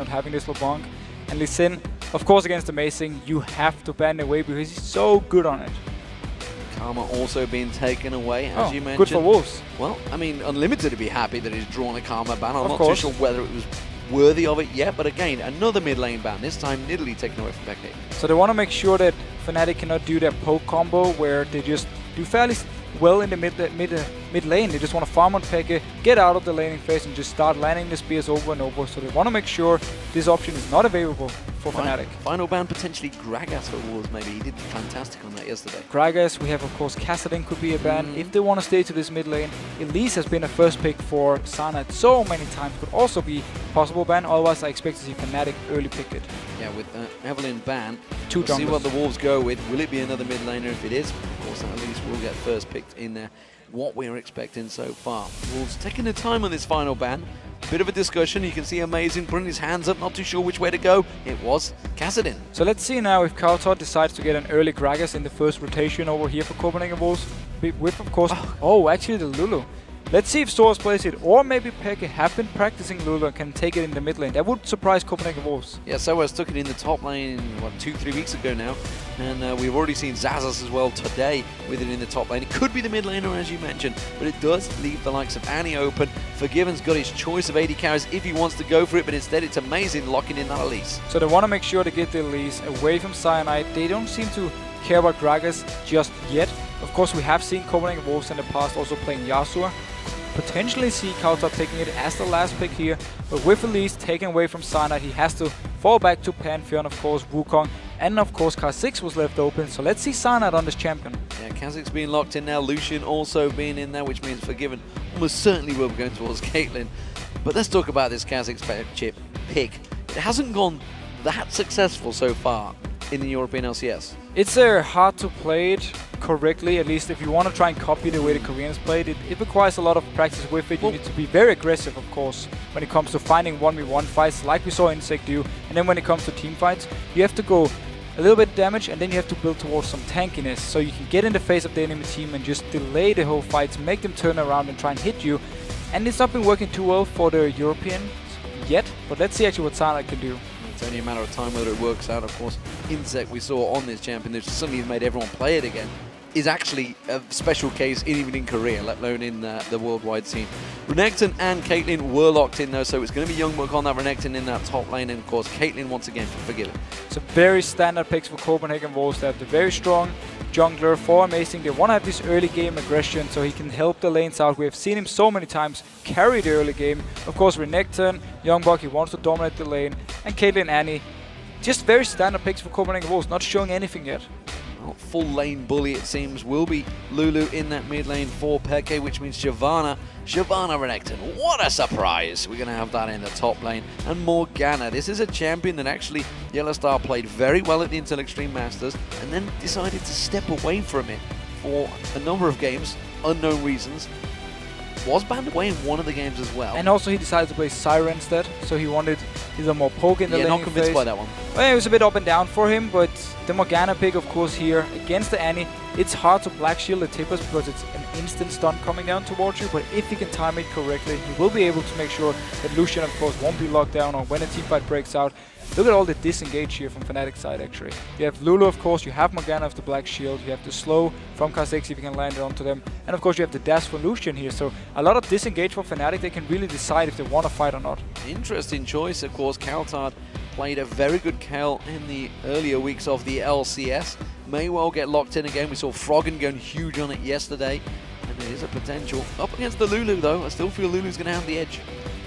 not having this LeBlanc. And Lee Sin, of course, against Amazing, you have to ban away because he's so good on it. Karma also being taken away, as you mentioned. Good for Wolves. Well, I mean, Unlimited to be happy that he's drawn a Karma ban. I'm Of not course. too sure whether it was worthy of it yet, but again, another mid lane ban, this time Nidalee taken away from FNC. So they want to make sure that Fnatic cannot do their poke combo where they just do fairly well in the mid lane. They just want to farm on xPeke, get out of the laning phase and just start landing the spears over and over. So they want to make sure this option is not available for Fnatic. Final ban potentially Gragas for Wolves maybe. He did fantastic on that yesterday. Gragas, we have of course Kassadin could be a ban. If they want to stay to this mid lane, Elise has been a first pick for Cyanide so many times, could also be possible ban. Otherwise I expect to see Fnatic early pick it. Yeah, with Evelyn ban, Two we'll see junglers. what the Wolves go with. Will it be another mid laner? If it is, of course, at least we'll get first picked in there. What we're expecting so far. Wolves taking the time on this final ban. Bit of a discussion. You can see Amazing putting his hands up, not too sure which way to go. It was Kassadin. So let's see now if cowTard decides to get an early Gragas in the first rotation over here for Copenhagen Wolves. With of course, actually the Lulu. Let's see if sOAZ plays it, or maybe xPeke have been practicing Lulu and can take it in the mid lane. That would surprise Copenhagen Wolves. Yeah, sOAZ took it in the top lane, what, 2-3 weeks ago now. And we've already seen xAZ as well today with it in the top lane. It could be the mid laner, as you mentioned, but it does leave the likes of Annie open. Forgiven's got his choice of AD carries if he wants to go for it, but instead it's Amazing locking in that Elise. So they want to make sure to get the Elise away from Cyanide. They don't seem to care about Gragas just yet. Of course, we have seen Copenhagen Wolves in the past also playing Yasuo. Potentially see cowTard picking it as the last pick here, but with Elise taken away from Cyanide, he has to fall back to Pantheon, of course, Wukong, and of course Kha'Zix was left open, so let's see Cyanide on this champion. Yeah, Kha'Zix being locked in now, Lucian also being in there, which means Forgiven almost certainly will be going towards Caitlyn. But let's talk about this Kha'Zix chip pick. It hasn't gone that successful so far in the European LCS. It's hard to play it correctly, at least if you want to try and copy the way the Koreans played it. It requires a lot of practice with it. You need to be very aggressive, of course, when it comes to finding 1v1 fights like we saw Insect do. And then when it comes to team fights, you have to go a little bit damage and then you have to build towards some tankiness so you can get in the face of the enemy team and just delay the whole fight, make them turn around and try and hit you. And it's not been working too well for the Europeans yet, but let's see actually what Cyanide can do. It's only a matter of time whether it works out. Of course, Insect we saw on this champion that suddenly made everyone play it again is actually a special case even in Korea, let alone in the worldwide scene. Renekton and Caitlyn were locked in though, so it's going to be YoungBuck on that Renekton in that top lane, and of course Caitlyn once again for Forgiven. So very standard picks for Copenhagen Wolves. They have the very strong jungler for Amazing. They want to have this early game aggression so he can help the lanes out. We have seen him so many times carry the early game. Of course Renekton, YoungBuck, he wants to dominate the lane, and Caitlyn, Annie. Just very standard picks for Copenhagen Wolves, not showing anything yet. Well, full lane bully it seems will be Lulu in that mid lane for xPeke, which means Shyvana Renekton. What a surprise! We're going to have that in the top lane. And Morgana. This is a champion that actually YellOwStaR played very well at the Intel Extreme Masters and then decided to step away from it for a number of games, unknown reasons. Was banned away in one of the games as well. And also he decided to play Syra instead, so he wanted either more poke in the laning not convinced phase. by that one. Well, it was a bit up and down for him, but the Morgana pick, of course, here against the Annie, it's hard to black shield the tippers because it's an instant stun coming down towards you, but if he can time it correctly, he will be able to make sure that Lucian, of course, won't be locked down or when a teamfight breaks out. Look at all the disengage here from Fnatic side, actually. You have Lulu, of course, you have Morgana of the black shield, you have the slow from Kha'Zix if you can land it onto them, and of course you have the dash for Lucian here, so a lot of disengage for Fnatic. They can really decide if they want to fight or not. Interesting choice, of course. cowTard played a very good Kayle in the earlier weeks of the LCS. May well get locked in again. We saw Froggen going huge on it yesterday, and there is a potential. Up against the Lulu, though, I still feel Lulu's going to have the edge.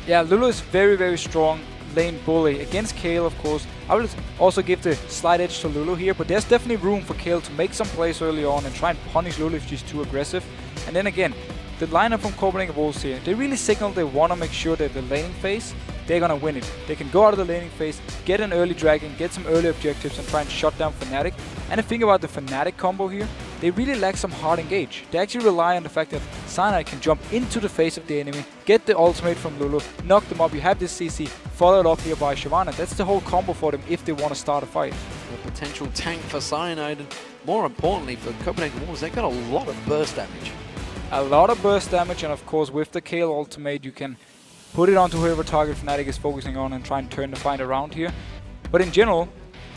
Yeah, Lulu is very, very strong lane bully. Against Kayle, of course, I will also give the slight edge to Lulu here, but there's definitely room for Kayle to make some plays early on and try and punish Lulu if she's too aggressive. And then again, the lineup from Copenhagen Wolves here, they really signal they want to make sure that the laning phase, they're going to win it. They can go out of the laning phase, get an early dragon, get some early objectives and try and shut down Fnatic. And the thing about the Fnatic combo here, they really lack some hard engage. They actually rely on the fact that Cyanide can jump into the face of the enemy, get the ultimate from Lulu, knock them up, you have this CC, followed up here by Shyvana. That's the whole combo for them if they want to start a fight. A potential tank for Cyanide, and more importantly for Copenhagen Wolves, they've got a lot of burst damage. A lot of burst damage, and of course with the Kayle ultimate you can put it onto whoever target Fnatic is focusing on and try and turn the fight around here. But in general,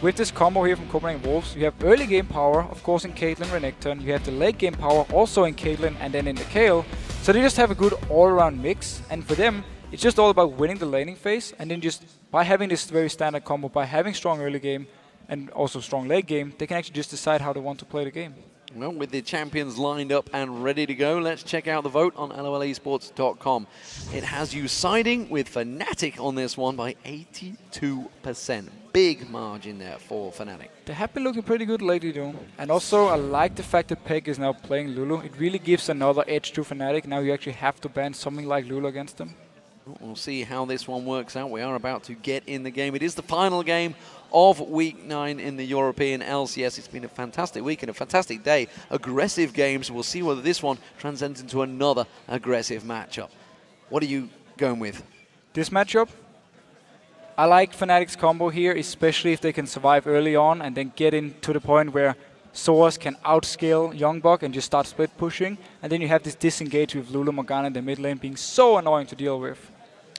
with this combo here from Copenhagen Wolves, you have early game power, of course in Caitlyn, Renekton. You have the late game power also in Caitlyn and then in the Kayle. So they just have a good all-around mix, and for them, it's just all about winning the laning phase, and then just by having this very standard combo, by having strong early game and also strong late game, they can actually just decide how they want to play the game. Well, with the champions lined up and ready to go, let's check out the vote on LOLesports.com. It has you siding with Fnatic on this one by 82%. Big margin there for Fnatic. They have been looking pretty good lately though. And also I like the fact that xPeke is now playing Lulu. It really gives another edge to Fnatic. Now you actually have to ban something like Lulu against them. We'll see how this one works out. We are about to get in the game. It is the final game of Week 9 in the European LCS. It's been a fantastic week and a fantastic day. Aggressive games. We'll see whether this one transcends into another aggressive matchup. What are you going with? This matchup? I like Fnatic's combo here, especially if they can survive early on and then get into the point where sOAZ can outscale YoungBuck and just start split pushing. And then you have this disengage with Lulu Morgana in the mid lane being so annoying to deal with.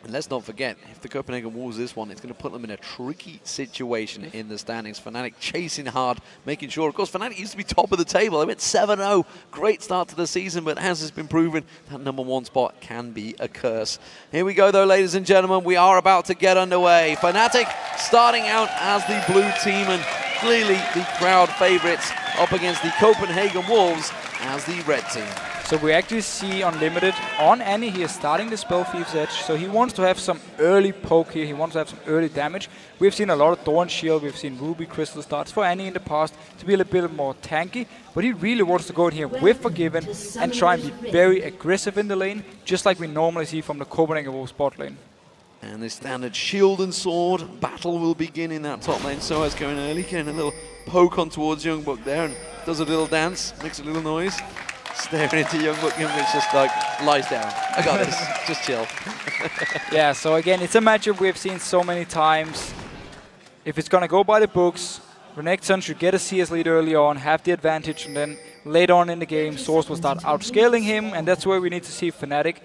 And let's not forget, if the Copenhagen Wolves this one, it's going to put them in a tricky situation in the standings. Fnatic chasing hard, making sure. Of course, Fnatic used to be top of the table. They went 7-0. Great start to the season, but as has been proven, that #1 spot can be a curse. Here we go, though, ladies and gentlemen. We are about to get underway. Fnatic starting out as the blue team, and clearly the crowd favorites up against the Copenhagen Wolves as the red team. So we actually see Unlimited on Annie here starting the Spell Thief's Edge. So he wants to have some early poke here. He wants to have some early damage. We've seen a lot of Thorn Shield. We've seen Ruby Crystal starts for Annie in the past to be a little bit more tanky. But he really wants to go in here with Forgiven and try and be very aggressive in the lane, just like we normally see from the Copenhagen Wolves bot lane. And the standard shield and sword battle will begin in that top lane. sOAZ going early, getting a little poke on towards YoungBuck there and does a little dance, makes a little noise. Staring into YoungBuck. YoungBuck's just like, lies down. I got this. Just chill. Yeah, so again, it's a matchup we've seen so many times. If it's going to go by the books, Renekton should get a CS lead early on, have the advantage, and then later on in the game, sOAZ will start outscaling him, and that's where we need to see Fnatic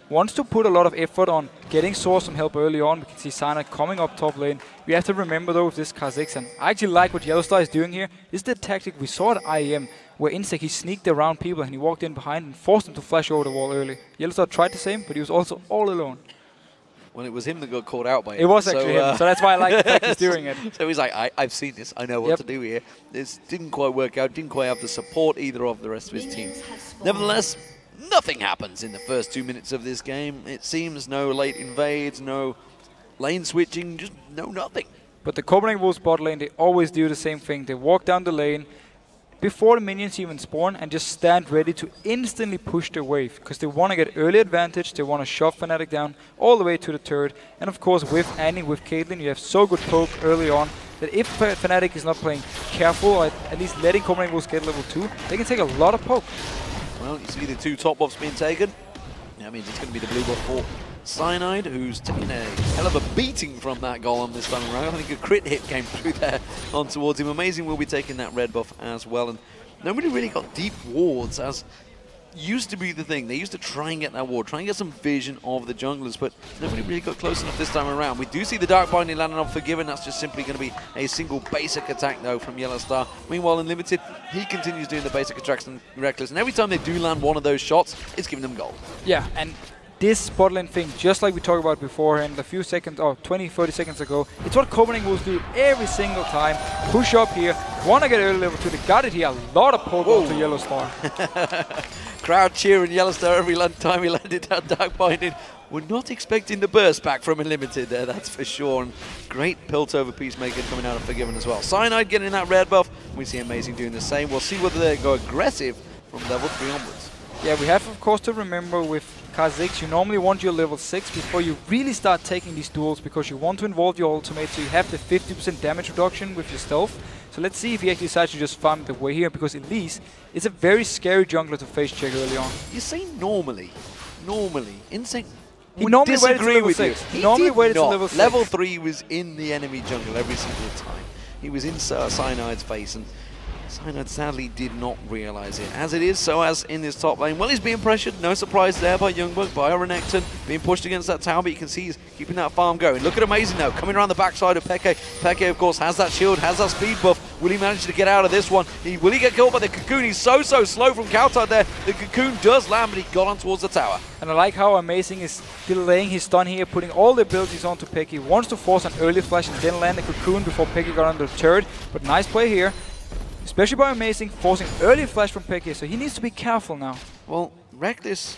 wants to put a lot of effort on getting sOAZ some help early on. We can see Cyanide coming up top lane. We have to remember though with this Kha'Zix, and I actually like what YellOwStaR is doing here. This is the tactic we saw at IEM, where Insec he sneaked around people and he walked in behind and forced them to flash over the wall early. YellOwStaR tried the same, but he was also all alone. Well, it was him that got caught out by it. It was actually him, so that's why I like the fact he's doing it. So he's like, I've seen this, I know what to do here. This didn't quite work out, didn't quite have the support either of the rest of his team. Nevertheless, nothing happens in the first 2 minutes of this game. It seems no late invades, no lane switching, just no nothing. But the Copenhagen Wolves bot lane, they always do the same thing. They walk down the lane before the minions even spawn and just stand ready to instantly push their wave, because they want to get early advantage, they want to shove Fnatic down all the way to the turret. And of course with Annie, with Caitlyn, you have so good poke early on that if Fnatic is not playing careful, or at least letting Copenhagen Wolves get level 2, they can take a lot of poke. Well, you see the 2 top buffs being taken. That means it's going to be the blue buff for Cyanide, who's taking a hell of a beating from that golem this time around. I think a crit hit came through there on towards him. Amazing will be taking that red buff as well. And nobody really got deep wards, as used to be the thing. They used to try and get that ward, try and get some vision of the junglers, but nobody really got close enough this time around. We do see the Dark Binding landing on Forgiven. That's just simply going to be a single basic attack, though, from YellOwStaR. Meanwhile, Unlimited, he continues doing the basic attacks and Rekkles, and every time they do land one of those shots, it's giving them gold. Yeah, and this bot lane thing, just like we talked about beforehand a few seconds, or 20-30 seconds ago, it's what Copenhagen Wolves do every single time. Push up here, want to get early level 2, they got it here, a lot of poke to YellOwStaR. Crowd cheering YellOwStaR every time he landed that Dark Binding. We're not expecting the burst back from Unlimited there, that's for sure. And great Piltover Peacemaker coming out of Forgiven as well. Cyanide getting that red buff. We see Amazing doing the same. We'll see whether they go aggressive from level 3 onwards. Yeah, we have of course to remember with Kha'Zix, you normally want your level 6 before you really start taking these duels, because you want to involve your ultimate so you have the 50% damage reduction with your stealth. So let's see if he actually decides to just farm the way here, because Elise is a very scary jungler to face check early on. You say normally. Insane. He normally disagree with you. He normally waited to level 6. Level 3 was in the enemy jungle every single time. He was in Cyanide's face, and Cyanide sadly did not realize it. As it is, sOAZ in this top lane. Well, he's being pressured. No surprise there by YoungBuck, by Renekton. Being pushed against that tower, but you can see he's keeping that farm going. Look at Amazing now, coming around the backside of Peke. Peke, of course, has that shield, has that speed buff. Will he manage to get out of this one? Will he get killed by the Cocoon? He's so slow from cowTard there. The Cocoon does land, but he got on towards the tower. And I like how Amazing is delaying his stun here, putting all the abilities onto Peke. He wants to force an early flash and then land the Cocoon before Peke got under the turret. But nice play here. Especially by Amazing, forcing early flash from Peke, so he needs to be careful now. Well, Rekkles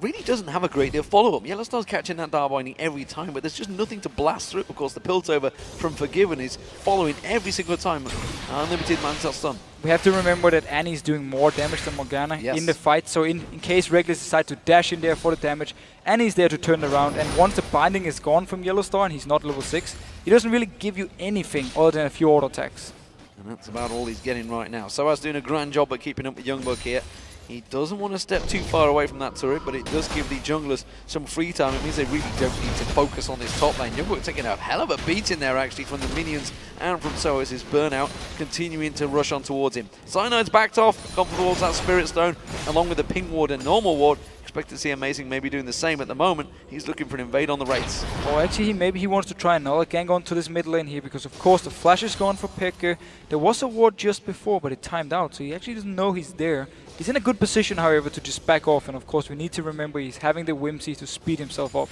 really doesn't have a great deal of follow-up. YellOwStar's catching that Dark Binding every time, but there's just nothing to blast through. Of course, the Piltover from Forgiven is following every single time. Unlimited man-cell stun. We have to remember that Annie's doing more damage than Morgana in the fight, so in case Rekkles decides to dash in there for the damage, Annie's there to turn around, and once the binding is gone from YellOwStar and he's not level 6, he doesn't really give you anything other than a few auto attacks. And that's about all he's getting right now. sOAZ doing a grand job at keeping up with YoungBuck here. He doesn't want to step too far away from that turret, but it does give the junglers some free time. It means they really don't need to focus on this top lane. YoungBuck taking a hell of a beating there, actually, from the minions and from sOAZ's burnout, continuing to rush on towards him. Cyanide's backed off, gone towards that Spirit Stone, along with the ping ward and normal ward. Expect to see Amazing maybe doing the same at the moment. He's looking for an invade on the Wraiths. Oh, actually, maybe he wants to try another gank onto this mid lane here, because of course the flash is gone for Peke. There was a ward just before, but it timed out, so he actually doesn't know he's there. He's in a good position, however, to just back off, and of course we need to remember he's having the Whimsy to speed himself up.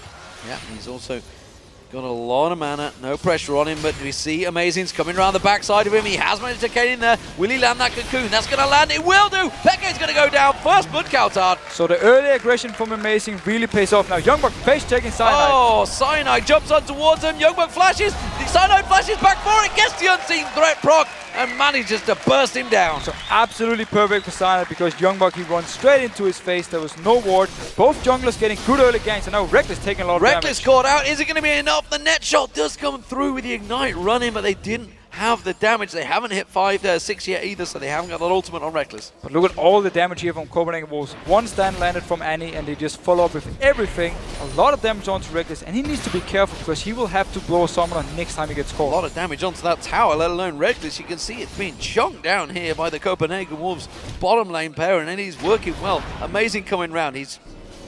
Yeah, he's also got a lot of mana, no pressure on him, but we see Amazing's coming around the backside of him. He has managed to get in there. Will he land that Cocoon? That's going to land. It will do. Peke's going to go down. First blood, cowTard. So the early aggression from Amazing really pays off now. YoungBuck face checking Cyanide. Oh, Cyanide jumps on towards him. YoungBuck flashes. Cyanide flashes back for it. Gets the unseen threat proc and manages to burst him down. So absolutely perfect for Cyanide, because YoungBuck, he runs straight into his face. There was no ward. Both junglers getting good early ganks, and now Rekkles taking a lot of damage. Rekkles caught out. Is it going to be enough? The net shot does come through with the Ignite running, but they didn't have the damage. They haven't hit 6 yet either, so they haven't got that ultimate on Rekkles. But look at all the damage here from Copenhagen Wolves. One stun landed from Annie, and they just follow up with everything. A lot of damage onto Rekkles, and he needs to be careful, because he will have to blow a summoner next time he gets caught. A lot of damage onto that tower, let alone Rekkles. You can see it's being chunked down here by the Copenhagen Wolves bottom lane pair, and then he's working well. Amazing coming round. He's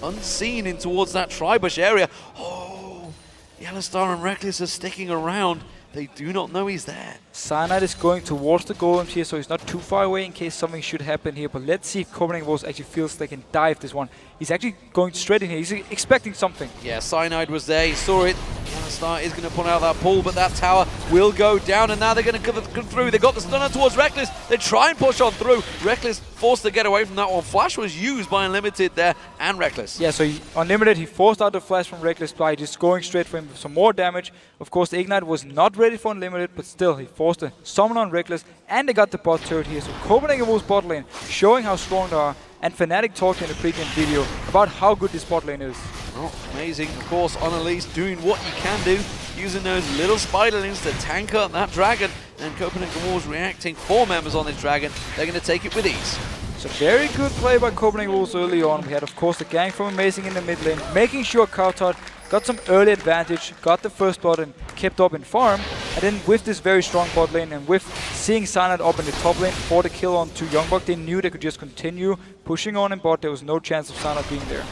unseen in towards that Tribush area. Oh, YellOwStaR and Rekkles are sticking around. They do not know he's there. Cyanide is going towards the golems here, so he's not too far away in case something should happen here. But let's see if Copenhagen Wolves actually feels they can dive this one. He's actually going straight in here. He's expecting something. Yeah, Cyanide was there. He saw it. YellOwStaR is going to put out that pull, but that tower will go down, and now they're going to come through. They got the stunner towards Rekkles. They try and push on through. Rekkles forced to get away from that one. Flash was used by Unlimited there and Rekkles. Yeah, so Unlimited, he forced out the flash from Rekkles by just going straight for him with some more damage. Of course, the Ignite was not ready for Unlimited, but still, he forced a summon on Rekkles, and they got the bot turret here. So Copenhagen Wolves bot lane showing how strong they are, and Fnatic talked in the pregame video about how good this bot lane is. Oh, amazing, of course, on Elise doing what you can do, using those little spiderlings to tank up that dragon, and Copenhagen Wolves reacting 4 members on this dragon. They're going to take it with ease. So very good play by Copenhagen Wolves early on. We had, of course, the gank from Amazing in the mid lane, making sure cowTard got some early advantage, got the first blood and kept up in farm. And then with this very strong bot lane and with seeing Cyanide up in the top lane for the kill on to YoungBuck, they knew they could just continue pushing on in bot. There was no chance of Cyanide being there.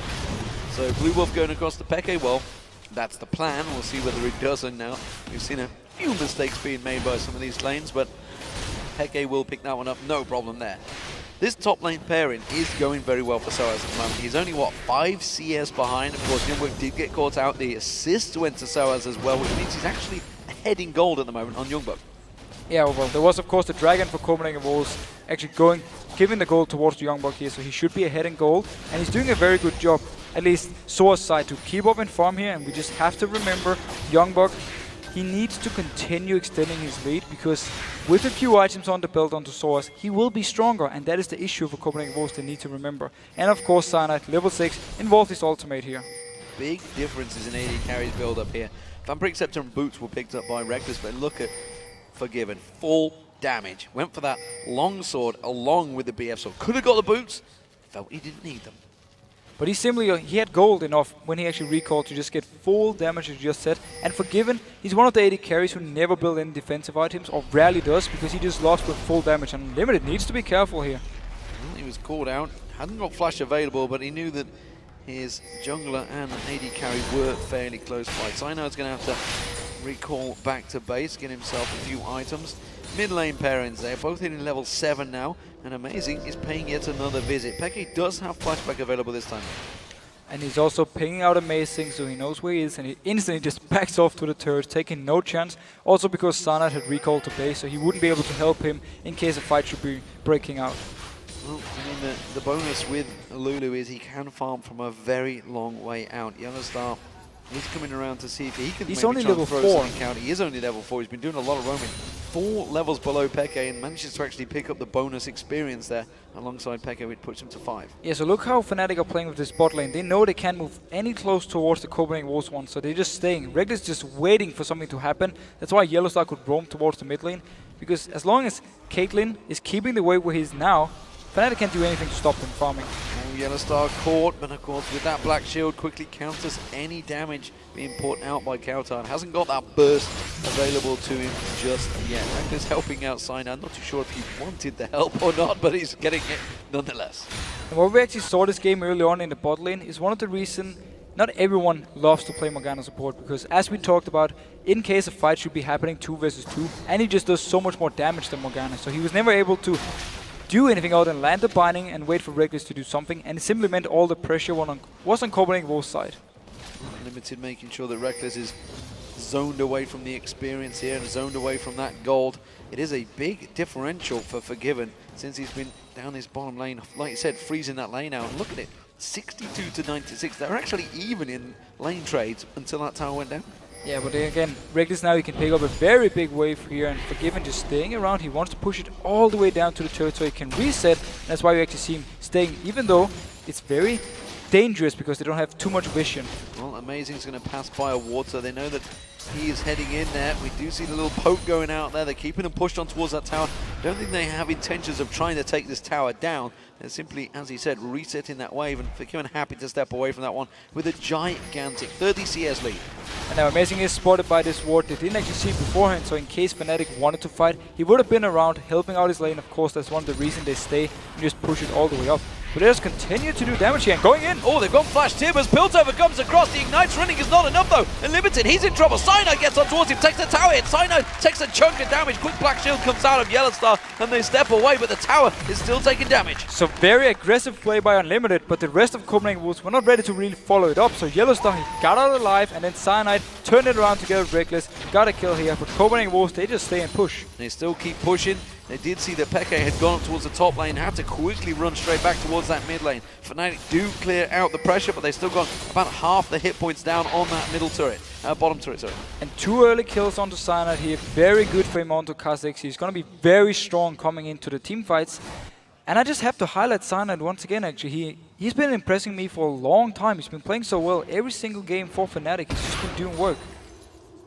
So Blue Wolf going across the Peke, well, that's the plan. We'll see whether it doesn't now. We've seen a few mistakes being made by some of these lanes, but Peke will pick that one up, no problem there. This top lane pairing is going very well for sOAZ at the moment. He's only, what, 5 CS behind. Of course, YoungBuck did get caught out. The assist went to sOAZ as well, which means he's actually ahead in gold at the moment on YoungBuck. Yeah, well, there was, of course, the dragon for Copenhagen Wolves actually giving the gold towards the YoungBuck here, so he should be ahead in gold. And he's doing a very good job, at least sOAZ side, to keep up in farm here. And we just have to remember YoungBuck, he needs to continue extending his lead, because with a few items on the belt onto sOAZ, he will be stronger, and that is the issue for Copenhagen Wolves they need to remember. And of course, Cyanide, level 6, involved his ultimate here. Big differences in AD carries build up here. Vampiric Scepter and Boots were picked up by Rekkles, but look at Forgiven. Full damage. Went for that long sword along with the BF sword. Could have got the boots, felt he didn't need them. But he had gold enough when he actually recalled to just get full damage, as you just said. And Forgiven, he's one of the AD carries who never build any defensive items, or rarely does, because he just lost with full damage. And Limited needs to be careful here. Well, he was called out, hadn't got flash available, but he knew that his jungler and AD carry were fairly close by. Cyanide's going to have to recall back to base, get himself a few items. Mid lane pairings there, both hitting level 7 now, and Amazing is paying yet another visit. Peke does have flashback available this time. And he's also pinging out Amazing, so he knows where he is, and he instantly just backs off to the turret, taking no chance. Also because Cyanide had recalled to base, so he wouldn't be able to help him in case a fight should be breaking out. Well, I mean, the bonus with Lulu is he can farm from a very long way out. YellOwStaR, he's coming around to see if he can He's maybe only try level and throw 4. something out. He is only level 4. He's been doing a lot of roaming. 4 levels below Peke and manages to actually pick up the bonus experience there alongside Peke, which puts him to 5. Yeah, so look how Fnatic are playing with this bot lane. They know they can't move any close towards the Copenhagen Wolves one, so they're just staying. Rekkles just waiting for something to happen. That's why YellOwStaR could roam towards the mid lane, because as long as Caitlyn is keeping the wave where he is now, Fnatic can't do anything to stop them farming. Oh, YellOwStaR caught, but of course with that black shield quickly counters any damage being put out by cowTard. Hasn't got that burst available to him just yet. Rekkles helping out Cyanide. I'm not too sure if he wanted the help or not, but he's getting it nonetheless. And what we actually saw this game early on in the bot lane is one of the reasons not everyone loves to play Morgana support, because as we talked about, in case a fight should be happening 2 versus 2, and he just does so much more damage than Morgana, so he was never able to do anything other than land the binding and wait for Rekkles to do something, and it simply meant all the pressure was on Copenhagen Wolves' side. Limited making sure that Rekkles is zoned away from the experience here and zoned away from that gold. It is a big differential for Forgiven since he's been down his bottom lane, like you said, freezing that lane out. And look at it, 62 to 96. They're actually even in lane trades until that tower went down. Yeah, but again, Rekkles now he can pick up a very big wave here, and Forgiven just staying around. He wants to push it all the way down to the turret so he can reset. That's why we actually see him staying, even though it's very dangerous because they don't have too much vision. Well, Amazing's going to pass by a ward, so they know that he is heading in there. We do see the little poke going out there. They're keeping him pushed on towards that tower. Don't think they have intentions of trying to take this tower down. They're simply, as he said, resetting that wave, and Forgiven happy to step away from that one with a gigantic 30 CS lead. And now Amazing is spotted by this ward. They didn't actually see him beforehand, so in case Fnatic wanted to fight, he would have been around helping out his lane. Of course, that's one of the reasons they stay and just push it all the way up. But they just continue to do damage here and going in. Oh, they've got flash timbers. Piltover comes across. The Ignite's running is not enough though. And Limited, he's in trouble. Cyanide gets on towards him, takes the tower hit. Cyanide takes a chunk of damage. Quick black shield comes out of YellOwStaR and they step away, but the tower is still taking damage. So very aggressive play by Unlimited, but the rest of Copenhagen Wolves were not ready to really follow it up. So YellOwStaR, he got out alive, and then Cyanide turned it around together with Rekkles. Got a kill here, but Copenhagen Wolves, they just stay and push. They still keep pushing. They did see that Peke had gone up towards the top lane, had to quickly run straight back towards that mid lane. Fnatic do clear out the pressure, but they still got about half the hit points down on that middle turret, bottom turret, sorry. And 2 early kills onto Cyanide here, very good for him onto Kha'Zix. He's going to be very strong coming into the team fights. And I just have to highlight Cyanide once again, actually. He's been impressing me for a long time. He's been playing so well every single game for Fnatic. He's just been doing work.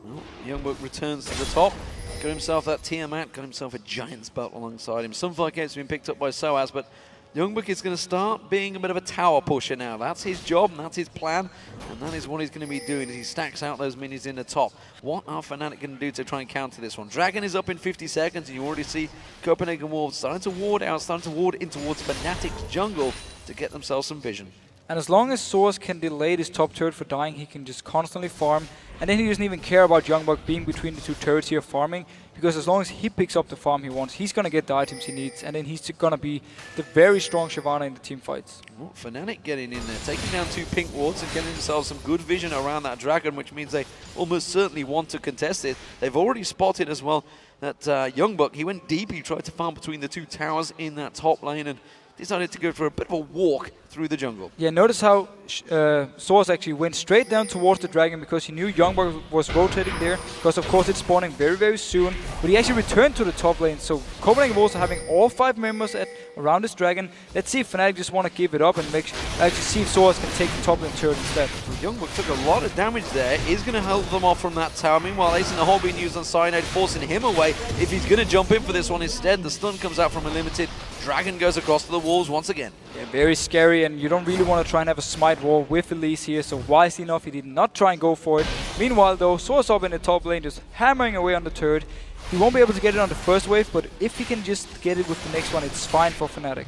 Well, YoungBuck returns to the top. Got himself that Tiamat, got himself a Giant's Belt alongside him. Sunfire Gate's been picked up by sOAZ, but YoungBuck is going to start being a bit of a tower pusher now. That's his job, and that's his plan, and that is what he's going to be doing as he stacks out those minis in the top. What are Fnatic going to do to try and counter this one? Dragon is up in 50 seconds, and you already see Copenhagen Wolves starting to ward out, starting to ward in towards Fnatic's jungle to get themselves some vision. And as long as sOAZ can delay this top turret for dying, he can just constantly farm. And then he doesn't even care about YoungBuck being between the 2 turrets here farming, because as long as he picks up the farm he wants, he's going to get the items he needs, and then he's going to be the very strong Shyvana in the team fights. Well, Fnatic getting in there, taking down 2 pink wards and getting themselves some good vision around that dragon, which means they almost certainly want to contest it. They've already spotted as well that YoungBuck, he went deep, he tried to farm between the 2 towers in that top lane and decided to go for a bit of a walk through the jungle. Yeah, notice how sOAZ actually went straight down towards the dragon because he knew YoungBuck was rotating there, because of course it's spawning very, very soon. But he actually returned to the top lane, so Copenhagen Wolves are having all 5 members around this dragon. Let's see if Fnatic just want to give it up and actually see if sOAZ can take the top lane turret instead. YoungBuck took a lot of damage there, is going to hold them off from that tower. Meanwhile, Ace in the hole being used on Cyanide, forcing him away if he's going to jump in for this one instead. The stun comes out from Unlimited, Dragon goes across to the Wolves once again. Yeah, very scary, and you don't really want to try and have a smite wall with Elise here, so wisely enough, he did not try and go for it. Meanwhile, though, sOAZ up in the top lane, just hammering away on the turret. He won't be able to get it on the first wave, but if he can just get it with the next one, it's fine for Fnatic.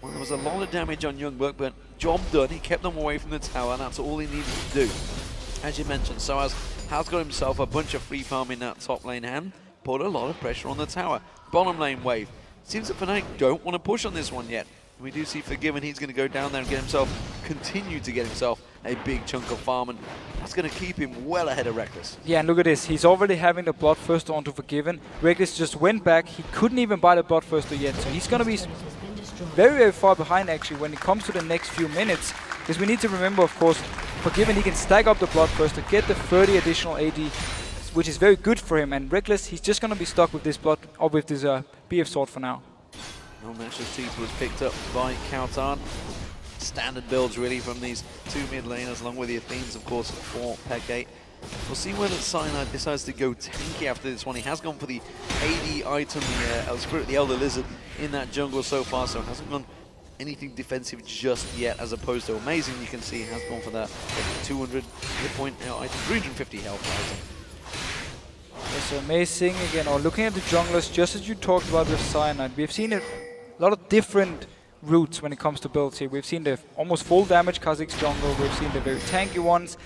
Well, there was a lot of damage on YoungBuck, but job done. He kept them away from the tower, and that's all he needed to do. As you mentioned, sOAZ has got himself a bunch of free farm in that top lane and put a lot of pressure on the tower. Bottom lane wave. Seems that Fnatic don't want to push on this one yet. We do see Forgiven, he's going to go down there and continue to get himself a big chunk of farm, and that's going to keep him well ahead of Rekkles. Yeah, and look at this. He's already having the Bloodthirster onto Forgiven. Rekkles just went back. He couldn't even buy the Bloodthirster yet, so he's going to be very, very far behind actually when it comes to the next few minutes. Because we need to remember, of course, Forgiven, he can stack up the Bloodthirster, get the 30 additional AD, which is very good for him. And Rekkles, he's just going to be stuck with this BF sword for now. No matches Teeth was picked up by cowTard. Standard builds really from these two mid laners, along with the Athenes, of course, for Peke. We'll see whether Cyanide decides to go tanky after this one. He has gone for the AD item, the Elder Lizard, in that jungle so far, so hasn't gone anything defensive just yet, as opposed to Amazing. You can see he has gone for that 200 hit point item, 350 health item. Yeah, so Amazing again, or looking at the junglers, just as you talked about with Cyanide, we've seen a lot of different routes when it comes to builds here. We've seen the almost full damage Kha'Zix jungle, we've seen the very tanky ones.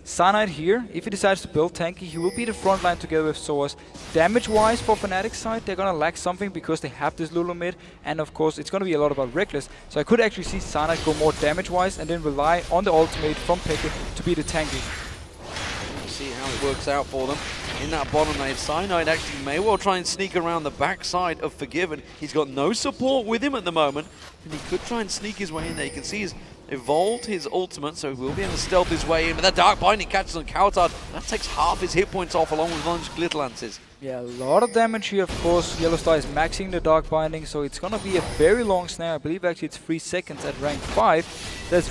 Cyanide here, if he decides to build tanky, he will be the front line together with sOAZ. Damage-wise for Fnatic's side, they're gonna lack something because they have this Lulu mid, and of course it's gonna be a lot about Rekkles. So I could actually see Cyanide go more damage-wise and then rely on the ultimate from Peke to be the tanky. We'll see how it works out for them. In that bottom lane, Cyanide actually may well try and sneak around the backside of Forgiven. He's got no support with him at the moment, and he could try and sneak his way in there. You can see he's evolved his ultimate, so he will be able to stealth his way in. But that Dark Binding catches on cowTard. That takes half his hit points off, along with lunge glitter lances. Yeah, a lot of damage here, of course. YellOwStaR is maxing the Dark Binding, so it's gonna be a very long snare. I believe actually it's 3 seconds at rank 5. That's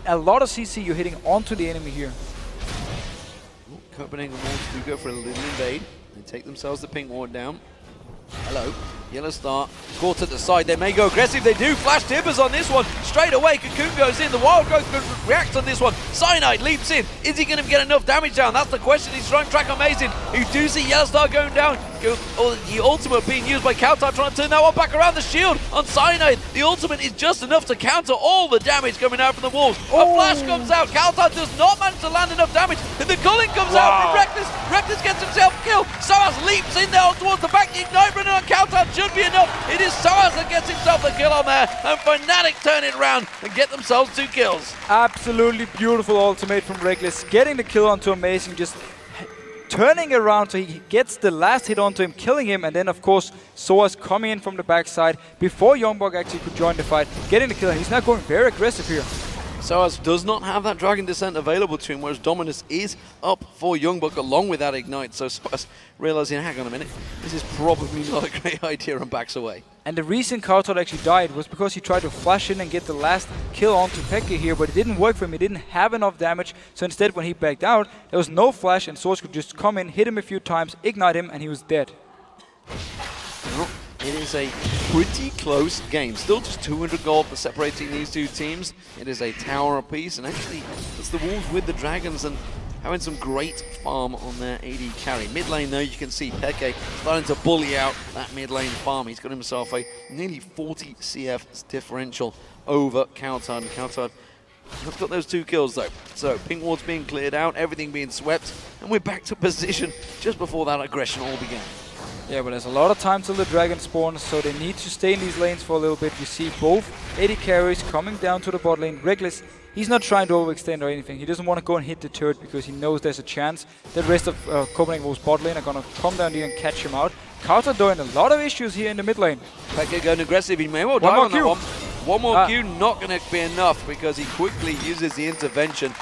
a lot of CC you're hitting onto the enemy here. Copenhagen Wolves do go for a little invade. They take themselves the pink ward down. Hello. YellOwStaR caught at the side. They may go aggressive. They do. Flash tippers on this one. Straight away, Cocoon goes in. The Wild Growth reacts on this one. Cyanide leaps in. Is he going to get enough damage down? That's the question. He's trying to track Amazing. You do see YellOwStaR going down. The ultimate being used by cowTard, trying to turn that one back around the shield on Cyanide. The ultimate is just enough to counter all the damage coming out from the Wolves. A flash comes out. cowTard does not manage to land enough damage. And the Culling comes out from Rekkles. Rekkles gets himself killed. sOAZ leaps in there towards the back. The Ignite running on cowTard should be enough. It is sOAZ that gets himself the kill on there. And Fnatic turn it around and get themselves 2 kills. Absolutely beautiful ultimate from Rekkles. Getting the kill onto Amazing, just turning around so he gets the last hit onto him, killing him, and then of course sOAZ coming in from the backside before YoungBuck actually could join the fight, getting the kill. He's now going very aggressive here. sOAZ does not have that Dragon Descent available to him, whereas Dominus is up for YoungBuck along with that Ignite. So sOAZ realizing, hang on a minute, this is probably not a great idea, and backs away. And the reason cowTard actually died was because he tried to flash in and get the last kill onto Peke here, but it didn't work for him. He didn't have enough damage, so instead when he backed out, there was no flash, and sOAZ could just come in, hit him a few times, ignite him, and he was dead. Well, it is a pretty close game. Still just 200 gold for separating these two teams. It is a tower apiece, and actually it's the Wolves with the Dragons and having some great farm on their AD carry. Mid lane though, you can see Peke starting to bully out that mid lane farm. He's got himself a nearly 40 CF differential over cowTard. And cowTard has got those 2 kills though. So pink ward's being cleared out, everything being swept, and we're back to position just before that aggression all began. Yeah, but there's a lot of time till the dragon spawns, so they need to stay in these lanes for a little bit. You see both AD carries coming down to the bot lane. Rekkles, he's not trying to overextend or anything. He doesn't want to go and hit the turret because he knows there's a chance the rest of Copenhagen Wolves bot lane are going to come down here and catch him out. cowTard doing a lot of issues here in the mid lane. Peke going aggressive. He may well die on that one. One more Q, not going to be enough because he quickly uses the intervention.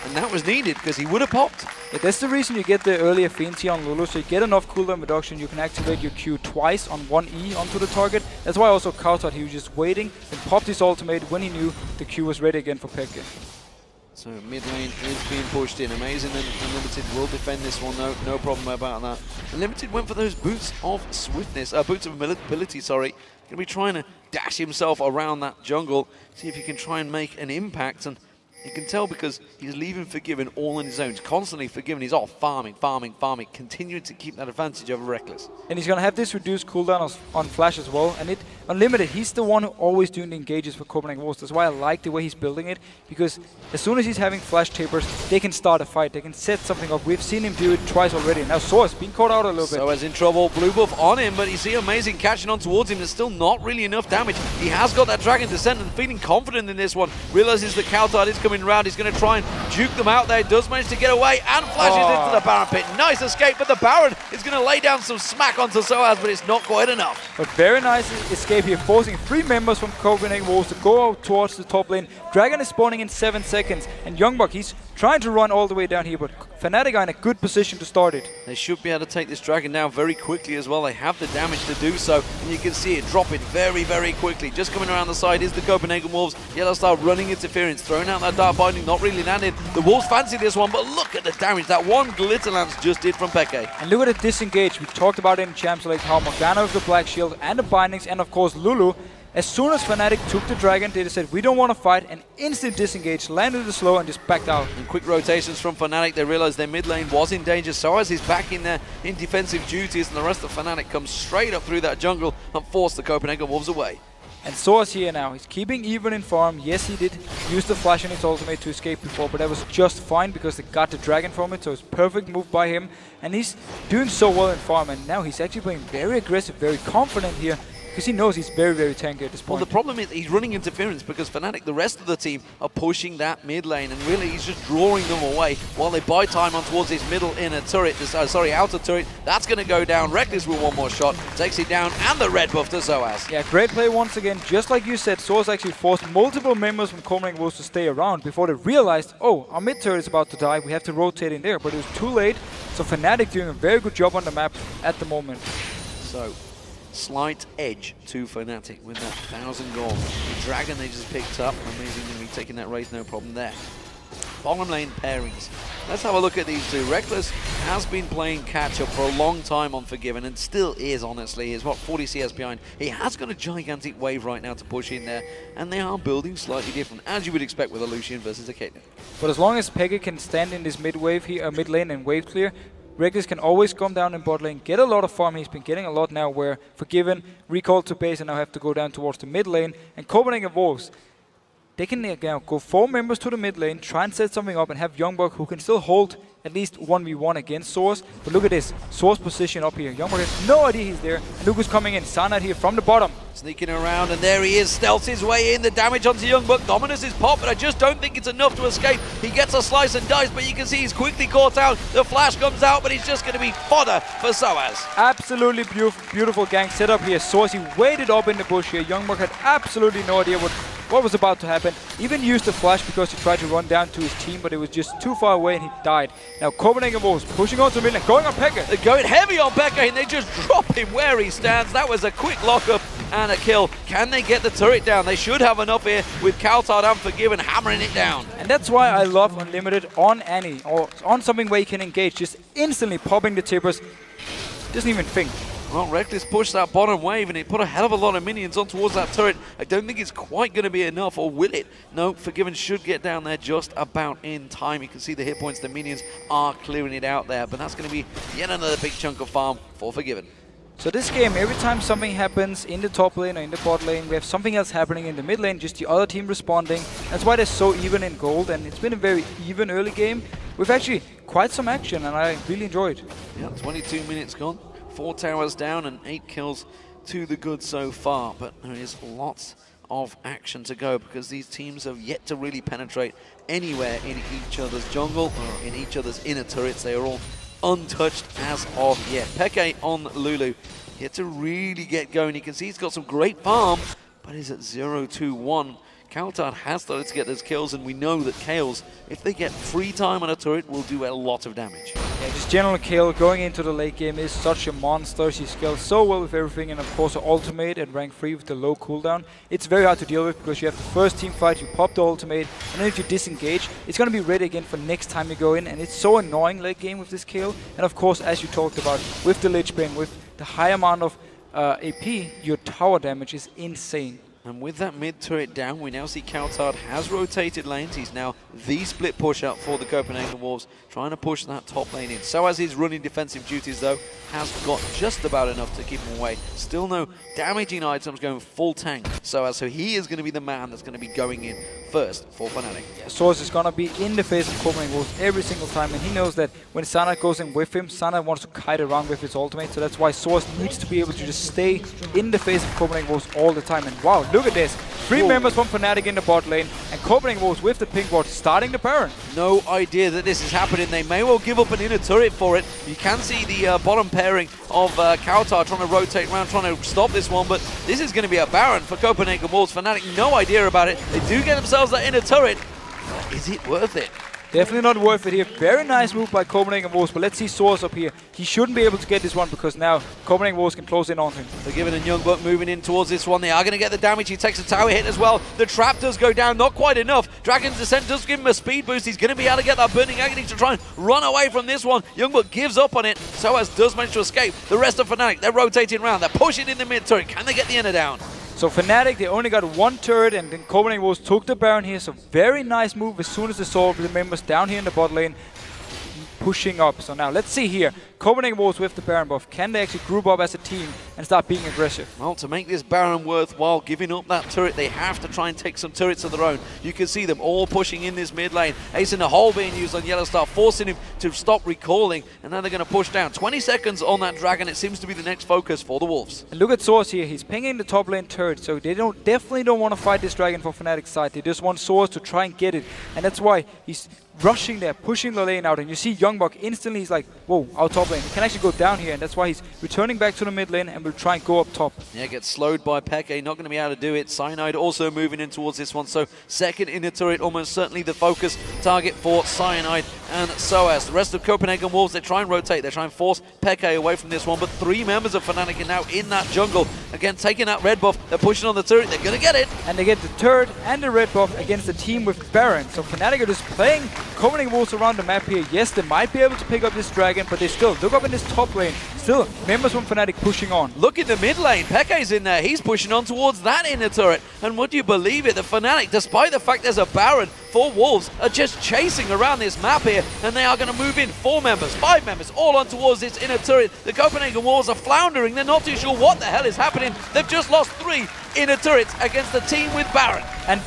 And that was needed because he would have popped. Yeah, that's the reason you get the early FNC on Lulu, so you get enough cooldown reduction. You can activate your Q twice on 1E onto the target. That's why also cowTard, he was just waiting and popped his ultimate when he knew the Q was ready again for Peke. So mid lane is being pushed in. Amazing and Limited will defend this one, no problem about that. And Limited went for those boots of swiftness, boots of ability, sorry. Going to be trying to dash himself around that jungle, see if he can try and make an impact. And you can tell because he's leaving Forgiven all on his own. He's constantly Forgiven. He's all farming, continuing to keep that advantage over Rekkles. And he's going to have this reduced cooldown on Flash as well. And Unlimited, he's the one who always doing the engages for Copenhagen Wolves. That's why I like the way he's building it, because as soon as he's having Flash tapers, they can start a fight. They can set something up. We've seen him do it twice already. Now sOAZ being caught out a little bit. sOAZ in trouble. Blue buff on him, but you see Amazing catching on towards him. There's still not really enough damage. He has got that Dragon Descent and feeling confident in this one. Realizes the cowTard is coming round. He's going to try and juke them out there. Does manage to get away and flashes into the Baron pit. Nice escape, but the Baron is going to lay down some smack onto sOAZ, but it's not quite enough. But very nice escape here, forcing 3 members from Copenhagen Wolves to go out towards the top lane. Dragon is spawning in 7 seconds, and YoungBuck, he's trying to run all the way down here, but Fnatic are in a good position to start it. They should be able to take this Dragon down very quickly as well. They have the damage to do so, and you can see it drop it very, very quickly. Just coming around the side is the Copenhagen Wolves. YellOwStaR running interference, throwing out that Dark Binding, not really landed. The Wolves fancy this one, but look at the damage that one Glitter Lance just did from xPeke. And look at the disengage. We talked about it in Champs League, how Morgana with the Black Shield and the Bindings, and of course Lulu. As soon as Fnatic took the Dragon, they said, we don't want to fight, and instant disengage, landed the slow, and just backed out. And quick rotations from Fnatic. They realized their mid lane was in danger. sOAZ is back in there in defensive duties, and the rest of Fnatic comes straight up through that jungle and force the Copenhagen Wolves away. And sOAZ here now. He's keeping even in farm. Yes, he did use the flash in his ultimate to escape before, but that was just fine because they got the Dragon from it, so it's perfect move by him. And he's doing so well in farm, and now he's actually playing very aggressive, very confident here, because he knows he's very, very tanky at this point. Well, the problem is he's running interference because Fnatic, the rest of the team, are pushing that mid lane, and really he's just drawing them away while they buy time on towards his middle inner turret, outer turret. That's going to go down. Rekkles with one more shot, takes it down, and the red buff to sOAZ. Yeah, great play once again. Just like you said, sOAZ actually forced multiple members from Copenhagen Wolves to stay around before they realized, oh, our mid turret is about to die, we have to rotate in there, but it was too late. So Fnatic doing a very good job on the map at the moment. So, slight edge to Fnatic with that 1,000 gold. The Dragon they just picked up. Amazing going to be taking that race, no problem there. Bottom lane pairings. Let's have a look at these two. Rekkles has been playing catch-up for a long time on Forgiven and still is, honestly. He's, what, 40 CS behind. He has got a gigantic wave right now to push in there, and they are building slightly different, as you would expect with a Lucian versus a Kayle. But as long as xPeke can stand in this mid lane and wave clear, Rekkles can always come down in bot lane, get a lot of farm. He's been getting a lot now, where Forgiven recalled to base and now have to go down towards the mid lane. And Copenhagen Wolves, they can again go 4 members to the mid lane, try and set something up, and have YoungBuck, who can still hold at least 1v1 against sOAZ. But look at this, sOAZ position up here. YoungBuck has no idea he's there. And look who's coming in, Cyanide here from the bottom. Sneaking around, and there he is, stealths his way in. The damage onto YoungBuck. Dominus is popped, but I just don't think it's enough to escape. He gets a slice and dice, but you can see he's quickly caught out. The flash comes out, but he's just going to be fodder for sOAZ. Absolutely beautiful gang setup here. sOAZ, he waited up in the bush here. YoungBuck had absolutely no idea what was about to happen. Even used the flash because he tried to run down to his team, but it was just too far away and he died. Now Copenhagen Wolves pushing on to mid lane, going on xPeke. They're going heavy on xPeke, and they just drop him where he stands. That was a quick lockup and a kill. Can they get the turret down? They should have enough here with cowTard and Forgiven hammering it down. And that's why I love Unlimited on Annie, or on something where you can engage, just instantly popping the tippers. Doesn't even think. Well, Rekkles pushed that bottom wave and it put a hell of a lot of minions on towards that turret. I don't think it's quite going to be enough, or will it? No, Forgiven should get down there just about in time. You can see the hit points, the minions are clearing it out there, but that's going to be yet another big chunk of farm for Forgiven. So this game, every time something happens in the top lane or in the bot lane, we have something else happening in the mid lane, just the other team responding. That's why they're so even in gold, and it's been a very even early game with actually quite some action, and I really enjoyed. Yeah, 22 minutes gone. 4 towers down and 8 kills to the good so far, but there is lots of action to go because these teams have yet to really penetrate anywhere in each other's jungle or in each other's inner turrets. They are all untouched as of yet. xPeke on Lulu, yet to really get going. You can see he's got some great farm, but he's at 0-2-1. cowTard has started to get those kills, and we know that Kayles, if they get free time on a turret, will do a lot of damage. Yeah, just general Kayle going into the late game is such a monster. She scales so well with everything, and of course her ultimate at rank 3 with the low cooldown. It's very hard to deal with because you have the first team fight, you pop the ultimate, and then if you disengage, it's going to be ready again for next time you go in, and it's so annoying late game with this Kayle. And of course, as you talked about, with the Lich Bane, with the high amount of AP, your tower damage is insane. And with that mid turret down, we now see cowTard has rotated lanes. He's now the split push up for the Copenhagen Wolves, trying to push that top lane in. sOAZ his running defensive duties, though, has got just about enough to keep him away. Still no damaging items going full tank. sOAZ, so he is going to be the man that's going to be going in first for Fnatic. Yeah, sOAZ is going to be in the face of Copenhagen Wolves every single time, and he knows that when Cyanide goes in with him, Cyanide wants to kite around with his ultimate, so that's why sOAZ needs to be able to just stay in the face of Copenhagen Wolves all the time. And wow, look at this. 3 members from Fnatic in the bot lane, and Copenhagen Wolves with the pink ward starting the Baron. No idea that this is happening. They may well give up an inner turret for it. You can see the bottom pairing of cowTard trying to rotate around, trying to stop this one, but this is going to be a Baron for Copenhagen Wolves. Fnatic, no idea about it. They do get themselves that inner turret. Is it worth it? Definitely not worth it here. Very nice move by Copenhagen Wolves, but let's see sOAZ up here. He shouldn't be able to get this one because now Copenhagen Wolves can close in on him. They're giving a YoungBuck moving in towards this one. They are going to get the damage. He takes a tower hit as well. The trap does go down, not quite enough. Dragon's Descent does give him a speed boost. He's going to be able to get that Burning Agony to try and run away from this one. YoungBuck gives up on it. sOAZ does manage to escape. The rest of Fnatic, they're rotating around. They're pushing in the mid turret. Can they get the inner down? So Fnatic, they only got 1 turret, and then Copenhagen Wolves took the Baron here. So very nice move as soon as they saw the members down here in the bot lane pushing up. So now let's see here. Copenhagen Wolves with the Baron buff. Can they actually group up as a team and start being aggressive? Well, to make this Baron worthwhile, giving up that turret, they have to try and take some turrets of their own. You can see them all pushing in this mid lane. Ace in the hole being used on YellOwStaR, forcing him to stop recalling, and now they're going to push down. 20 seconds on that Dragon. It seems to be the next focus for the Wolves. And look at sOAZ here. He's pinging the top lane turret, so they definitely don't want to fight this Dragon for Fnatic's side. They just want sOAZ to try and get it, and that's why he's rushing there, pushing the lane out, and you see YoungBuck instantly, he's like, whoa, our top lane. He can actually go down here, and that's why he's returning back to the mid lane and will try and go up top. Yeah, gets slowed by xPeke, not going to be able to do it. Cyanide also moving in towards this one, so second inner turret, almost certainly the focus target for Cyanide and sOAZ. The rest of Copenhagen Wolves, they try and rotate, they try and force xPeke away from this one, but 3 members of Fnatic are now in that jungle. Again, taking that red buff, they're pushing on the turret, they're going to get it. And they get the turret and the red buff against the team with Baron. So Fnatic are just playing Copenhagen Wolves around the map here. Yes, they might be able to pick up this Dragon, but they still look up in this top lane. Still, members from Fnatic pushing on. Look in the mid lane. xPeke's in there. He's pushing on towards that inner turret. And would you believe it? The Fnatic, despite the fact there's a Baron for Wolves, are just chasing around this map here. And they are going to move in 4 members, 5 members, all on towards this inner turret. The Copenhagen Wolves are floundering. They're not too sure what the hell is happening. They've just lost 3 inner turrets against the team with Baron. And